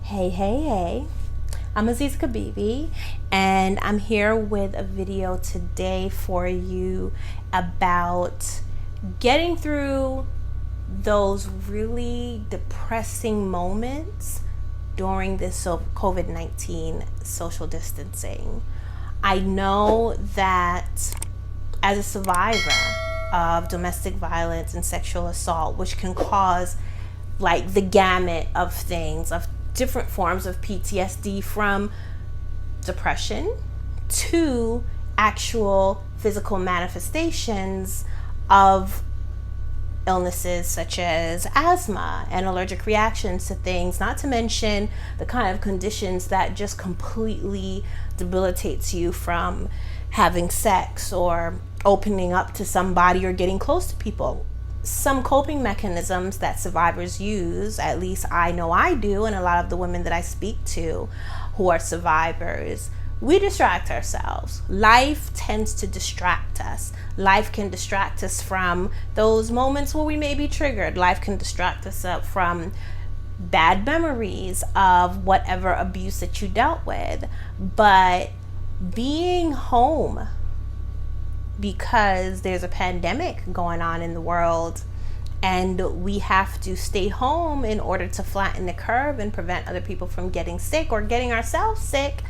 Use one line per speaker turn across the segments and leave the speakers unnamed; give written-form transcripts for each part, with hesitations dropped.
Hey. I'm Aziza Kibibi, and I'm here with a video today for you about getting through those really depressing moments during this COVID-19 social distancing. I know that as a survivor of domestic violence and sexual assault, which can cause like the gamut of things, of different forms of PTSD, from depression to actual physical manifestations of illnesses such as asthma and allergic reactions to things, not to mention the kind of conditions that just completely debilitates you from having sex or opening up to somebody or getting close to people. Some coping mechanisms that survivors use, at least I know I do, and a lot of the women that I speak to who are survivors, we distract ourselves. Life tends to distract us. Life can distract us from those moments where we may be triggered. Life can distract us from bad memories of whatever abuse that you dealt with. But being home because there's a pandemic going on in the world and we have to stay home in order to flatten the curve and prevent other people from getting sick or getting ourselves sick,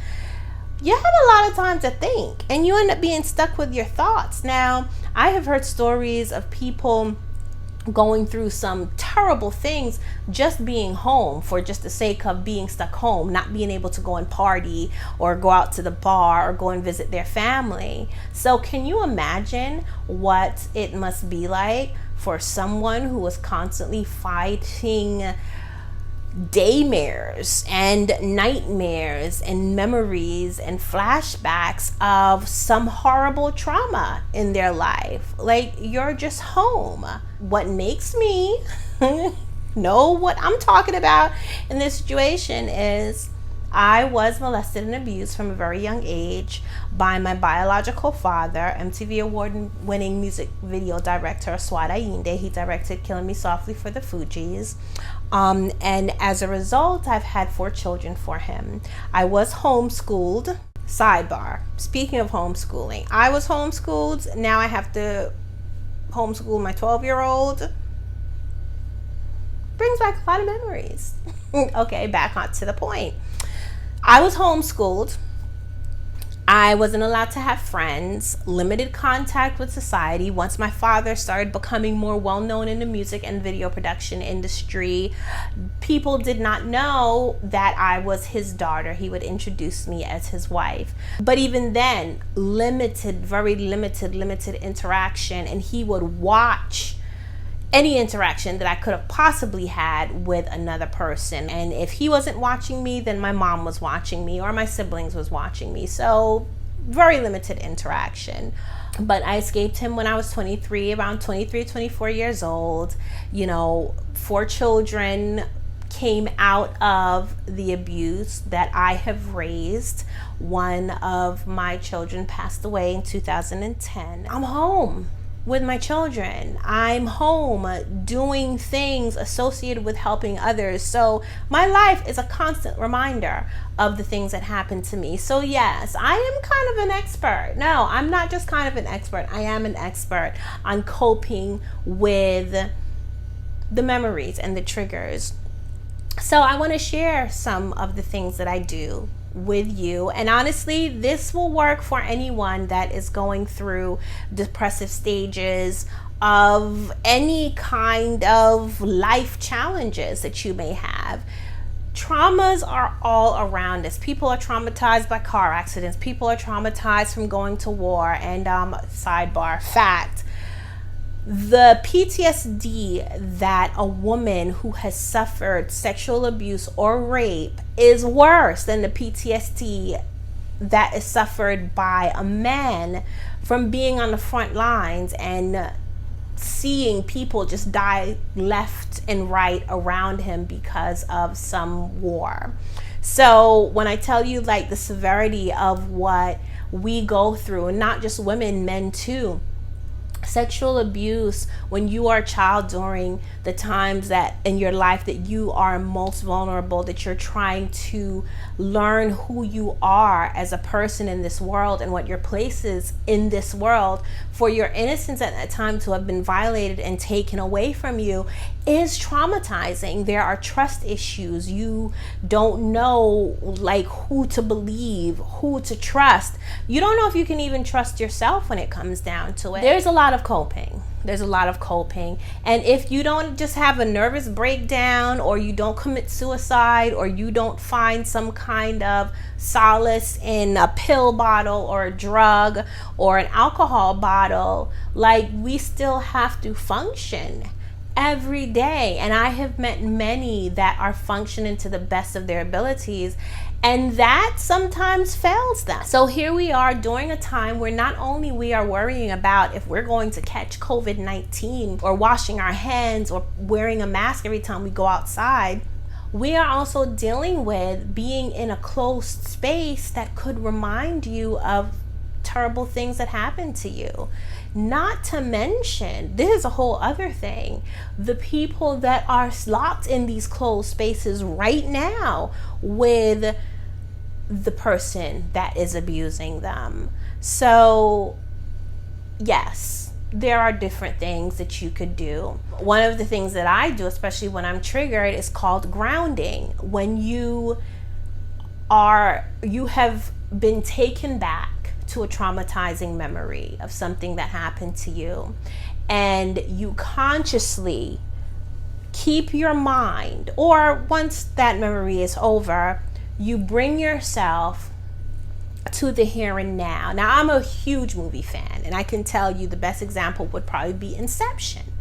you have a lot of time to think and you end up being stuck with your thoughts. Now, I have heard stories of people going through some terrible things just being home for just the sake of being stuck home, not being able to go and party or go out to the bar or go and visit their family. So can you imagine what it must be like for someone who was constantly fighting daymares and nightmares and memories and flashbacks of some horrible trauma in their life? Like, you're just home. What makes me know what I'm talking about in this situation is I was molested and abused from a very young age by my biological father, MTV award-winning music video director Aswad Ayinde. He directed Killing Me Softly for the Fugees. And as a result, I've had 4 children for him. I was homeschooled. Sidebar, speaking of homeschooling, I was homeschooled. Now I have to homeschool my 12-year-old. Brings back a lot of memories. Okay, back on to the point. I was homeschooled. I wasn't allowed to have friends, limited contact with society. Once my father started becoming more well-known in the music and video production industry, people did not know that I was his daughter. He would introduce me as his wife. But even then, very limited interaction, and he would watch any interaction that I could have possibly had with another person. And if he wasn't watching me, then my mom was watching me or my siblings was watching me. So very limited interaction. But I escaped him when I was 23, around 23, 24 years old. 4 children came out of the abuse that I have raised. One of my children passed away in 2010. I'm home with my children. I'm home doing things associated with helping others. So my life is a constant reminder of the things that happened to me. So yes, I am kind of an expert. No, I'm not just kind of an expert. I am an expert on coping with the memories and the triggers. So I want to share some of the things that I do with you, and honestly, this will work for anyone that is going through depressive stages of any kind of life challenges that you may have. Traumas are all around us. People are traumatized by car accidents. People are traumatized from going to war. And sidebar fact, the PTSD that a woman who has suffered sexual abuse or rape is worse than the PTSD that is suffered by a man from being on the front lines and seeing people just die left and right around him because of some war. So when I tell you like the severity of what we go through, and not just women, men too, Sexual abuse, when you are a child, during the times that in your life that you are most vulnerable, that you're trying to learn who you are as a person in this world and what your place is in this world, for your innocence at that time to have been violated and taken away from you, is traumatizing. There are trust issues. You don't know like who to believe, who to trust. You don't know if you can even trust yourself when it comes down to it. There's a lot of coping. And if you don't just have a nervous breakdown, or you don't commit suicide, or you don't find some kind of solace in a pill bottle or a drug or an alcohol bottle, like, we still have to function every day. And I have met many that are functioning to the best of their abilities, and that sometimes fails them. So here we are during a time where not only we are worrying about if we're going to catch COVID-19, or washing our hands, or wearing a mask every time we go outside, we are also dealing with being in a closed space that could remind you of terrible things that happened to you. Not to mention, this is a whole other thing, the people that are locked in these closed spaces right now with the person that is abusing them. So yes, there are different things that you could do. One of the things that I do, especially when I'm triggered, is called grounding. When you have been taken back to a traumatizing memory of something that happened to you, and you consciously keep your mind, or once that memory is over, you bring yourself to the here and now. Now, I'm a huge movie fan, and I can tell you the best example would probably be Inception.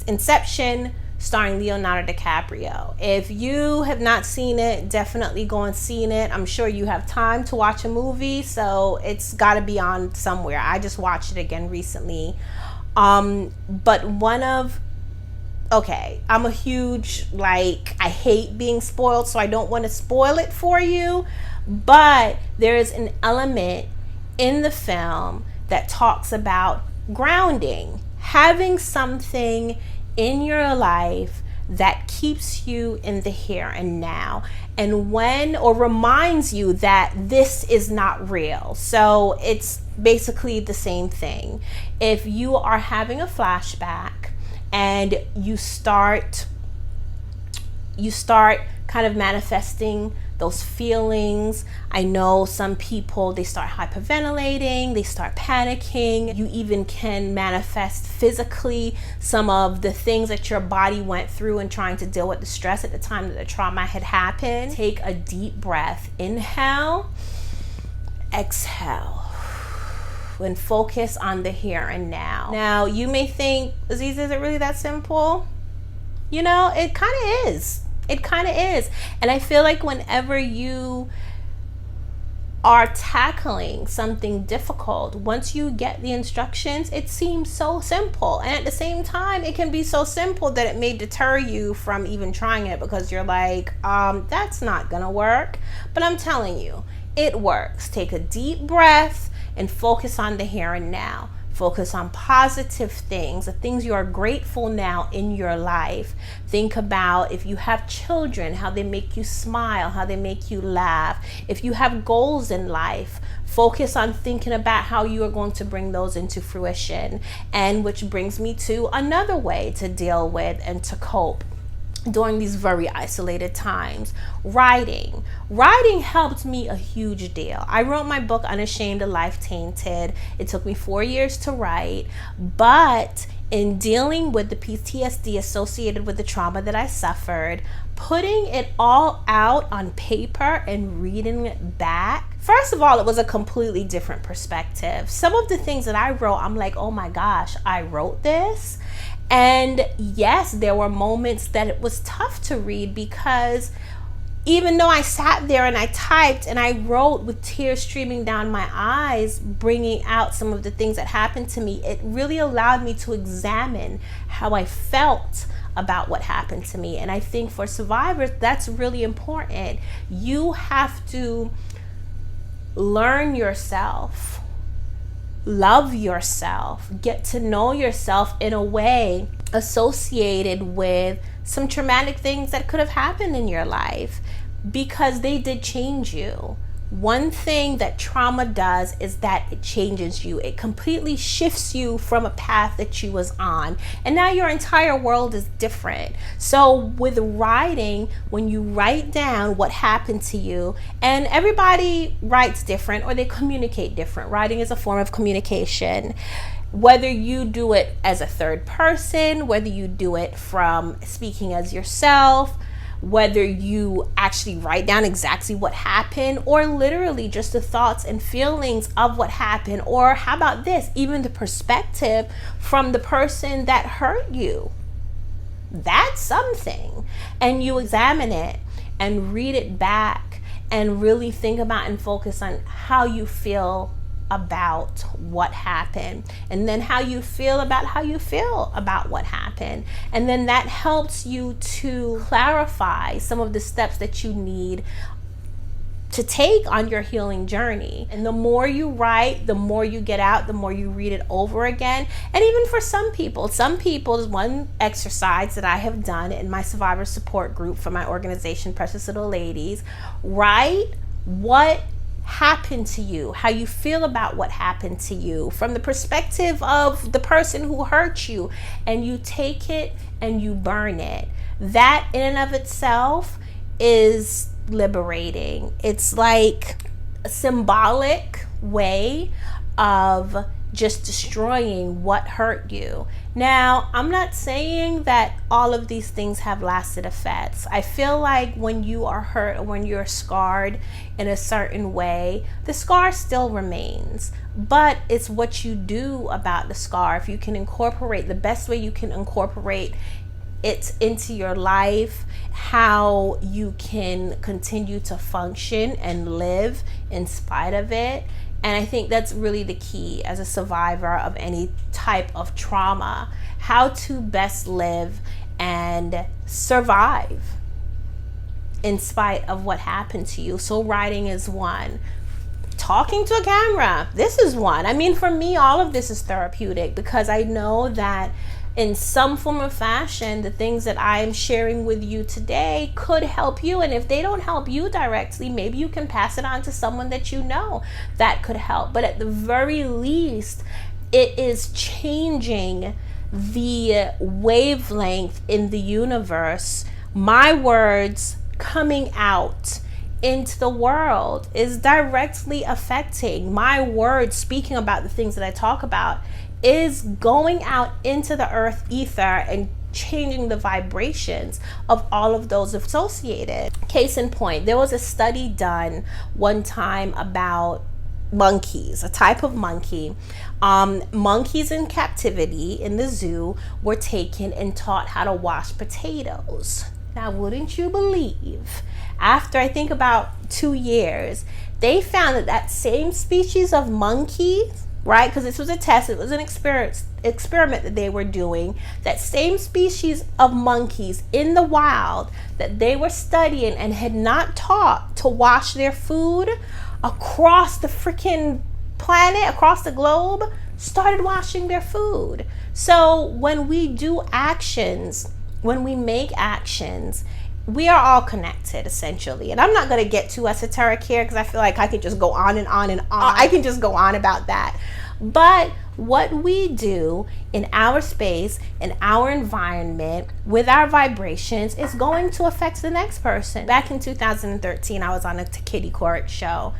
Inception, starring Leonardo DiCaprio. If you have not seen it, definitely go and see it. I'm sure you have time to watch a movie, so it's got to be on somewhere. I just watched it again recently. But I'm a huge, I hate being spoiled, so I don't want to spoil it for you. But there is an element in the film that talks about grounding, having something in your life that keeps you in the here and now, and reminds you that this is not real. So it's basically the same thing. If you are having a flashback and you start kind of manifesting those feelings. I know some people, they start hyperventilating, they start panicking. You even can manifest physically some of the things that your body went through in trying to deal with the stress at the time that the trauma had happened. Take a deep breath. Inhale, exhale, and focus on the here and now. Now, you may think, Aziza, is it really that simple? You know, it kind of is. It kind of is. And I feel like whenever you are tackling something difficult, once you get the instructions, it seems so simple. And at the same time, it can be so simple that it may deter you from even trying it, because you're like, that's not gonna work. But I'm telling you, it works. Take a deep breath and focus on the here and now. Focus on positive things, the things you are grateful now in your life. Think about, if you have children, how they make you smile, how they make you laugh. If you have goals in life, focus on thinking about how you are going to bring those into fruition. And which brings me to another way to deal with and to cope during these very isolated times. Writing helped me a huge deal. I wrote my book Unashamed, A Life Tainted. It took me 4 years to write, but in dealing with the PTSD associated with the trauma that I suffered, putting it all out on paper and reading it back, first of all, it was a completely different perspective. Some of the things that I wrote, I'm like, oh my gosh, I wrote this. And yes, there were moments that it was tough to read, because even though I sat there and I typed and I wrote with tears streaming down my eyes, bringing out some of the things that happened to me, it really allowed me to examine how I felt about what happened to me. And I think for survivors, that's really important. You have to learn yourself love yourself, get to know yourself in a way associated with some traumatic things that could have happened in your life, because they did change you. One thing that trauma does is that it changes you. It completely shifts you from a path that you was on, and now your entire world is different. So with writing, when you write down what happened to you, and everybody writes different or they communicate different. Writing is a form of communication. Whether you do it as a third person, whether you do it from speaking as yourself, whether you actually write down exactly what happened, or literally just the thoughts and feelings of what happened, or how about this, even the perspective from the person that hurt you. That's something. And you examine it and read it back and really think about and focus on how you feel about what happened, and then how you feel about what happened. And then that helps you to clarify some of the steps that you need to take on your healing journey. And the more you write, the more you get out, the more you read it over again. And even for some people, is one exercise that I have done in my survivor support group for my organization, Precious Little Ladies. Write what happened to you, how you feel about what happened to you from the perspective of the person who hurt you, and you take it and you burn it. That in and of itself is liberating. It's like a symbolic way of just destroying what hurt you. Now, I'm not saying that all of these things have lasted effects. I feel like when you are hurt or when you're scarred in a certain way, the scar still remains, but it's what you do about the scar. If you can incorporate, the best way you can incorporate it into your life, how you can continue to function and live in spite of it. And I think that's really the key as a survivor of any type of trauma, how to best live and survive in spite of what happened to you. So writing is one. Talking to a camera, this is one. I mean, for me, all of this is therapeutic, because I know that in some form of fashion, the things that I'm sharing with you today could help you. And if they don't help you directly, maybe you can pass it on to someone that you know that could help. But at the very least, it is changing the wavelength in the universe. My words coming out into the world is directly affecting my words, speaking about the things that I talk about, is going out into the earth ether and changing the vibrations of all of those associated. Case in point, there was a study done one time about monkeys, a type of monkey. Monkeys in captivity in the zoo were taken and taught how to wash potatoes. Now, wouldn't you believe, after I think about 2 years, they found that that same species of monkey, right? Because this was a test, it was an experiment that they were doing. That same species of monkeys in the wild that they were studying and had not taught to wash their food across the freaking planet, across the globe, started washing their food. So when we do actions, when we make actions, we are all connected, essentially. And I'm not going to get too esoteric here, because I feel like I could just go on and on and on. I can just go on about that. But what we do in our space, in our environment, with our vibrations, is going to affect the next person. Back in 2013, I was on a Kitty Court show.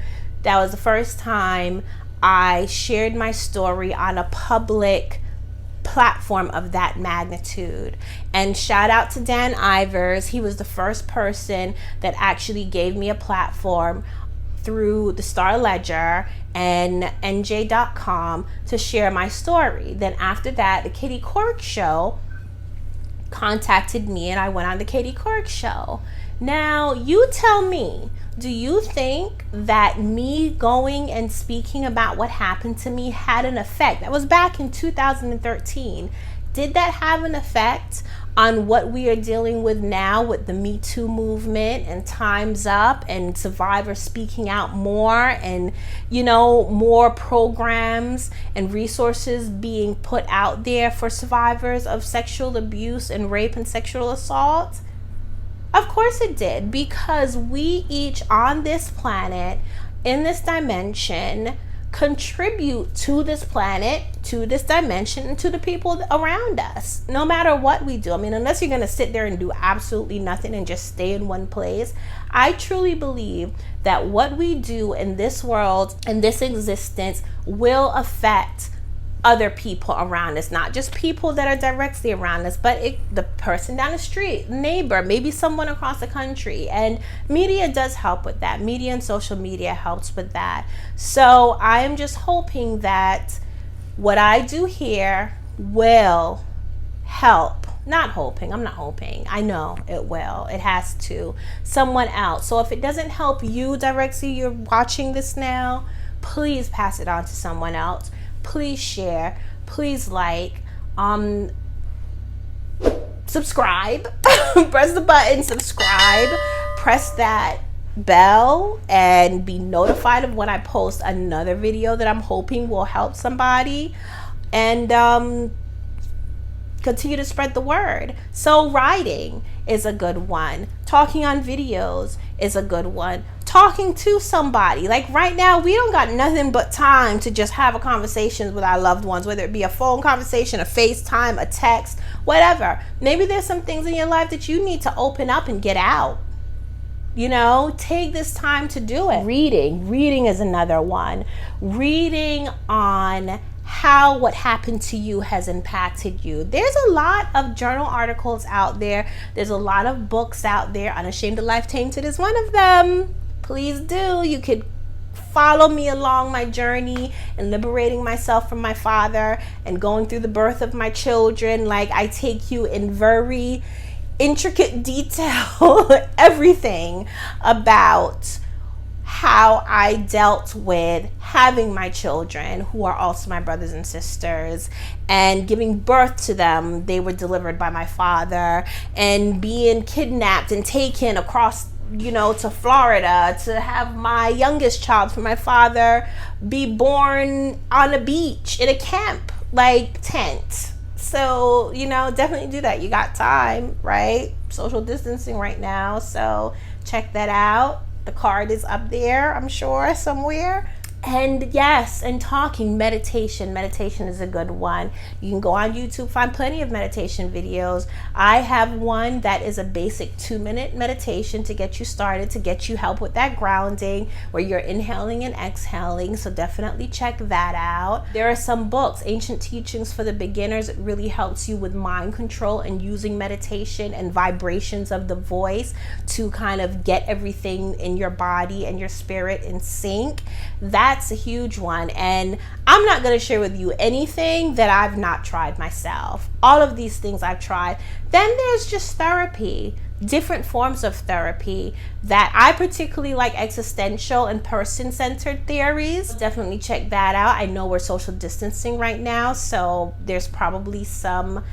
That was the first time I shared my story on a public platform of that magnitude. And shout out to Dan Ivers. He was the first person that actually gave me a platform through the Star Ledger and NJ.com to share my story. Then after that, the Kitty Court show contacted me and I went on the Kitty Court show. Now, you tell me, do you think that me going and speaking about what happened to me had an effect? That was back in 2013. Did that have an effect on what we are dealing with now with the Me Too movement and Time's Up and survivors speaking out more, and more programs and resources being put out there for survivors of sexual abuse and rape and sexual assault? Of course it did, because we each on this planet, in this dimension, contribute to this planet, to this dimension, and to the people around us, no matter what we do. I mean, unless you're going to sit there and do absolutely nothing and just stay in one place, I truly believe that what we do in this world and this existence will affect other people around us, not just people that are directly around us, but the person down the street, neighbor, maybe someone across the country. And media does help with that. Media and social media helps with that. So I am just hoping that what I do here will help. I'm not hoping. I know it will. It has to. Someone else. So if it doesn't help you directly, you're watching this now, please pass it on to someone else. Please share, please like, subscribe, press the button, subscribe, press that bell, and be notified of when I post another video that I'm hoping will help somebody, and continue to spread the word. So writing is a good one. Talking on videos is a good one. Talking to somebody. Like right now, we don't got nothing but time to just have a conversation with our loved ones, whether it be a phone conversation, a FaceTime, a text, whatever. Maybe there's some things in your life that you need to open up and get out. Take this time to do it. Reading is another one. Reading on how what happened to you has impacted you. There's a lot of journal articles out there. There's a lot of books out there. Unashamed of Life Tainted is one of them. Please do. You could follow me along my journey in liberating myself from my father and going through the birth of my children. Like, I take you in very intricate detail, everything about how I dealt with having my children, who are also my brothers and sisters, and giving birth to them. They were delivered by my father, and being kidnapped and taken across, to Florida to have my youngest child from my father be born on a beach in a camp, tent. So, definitely do that. You got time, right? Social distancing right now. So check that out. The card is up there, I'm sure, somewhere. And yes, and talking, meditation is a good one. You can go on YouTube, find plenty of meditation videos. I have one that is a basic 2-minute meditation to get you started, to get you help with that grounding, where you're inhaling and exhaling. So definitely check that out. There are some books, Ancient Teachings for the Beginners. It really helps you with mind control and using meditation and vibrations of the voice to kind of get everything in your body and your spirit in sync. That's a huge one. And I'm not going to share with you anything that I've not tried myself. All of these things I've tried. Then there's just therapy, different forms of therapy that I particularly like, existential and person-centered theories. Definitely check that out. I know we're social distancing right now, so there's probably some.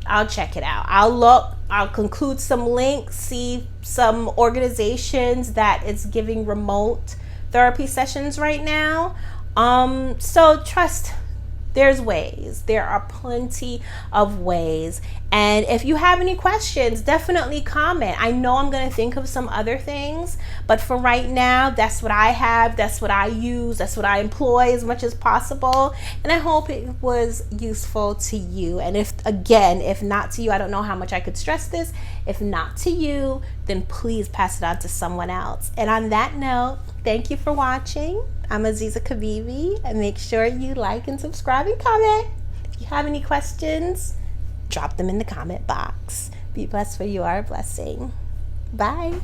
I'll check it out. I'll conclude some links, see some organizations that is giving remote therapy sessions right now. So trust, there's ways. There are plenty of ways. And if you have any questions, definitely comment. I know I'm going to think of some other things, but for right now, that's what I have. That's what I use. That's what I employ as much as possible. And I hope it was useful to you. And if not to you, I don't know how much I could stress this. If not to you, then please pass it on to someone else. And on that note, thank you for watching. I'm Aziza Kibibi, and make sure you like and subscribe and comment. If you have any questions, drop them in the comment box. Be blessed, for you are a blessing. Bye.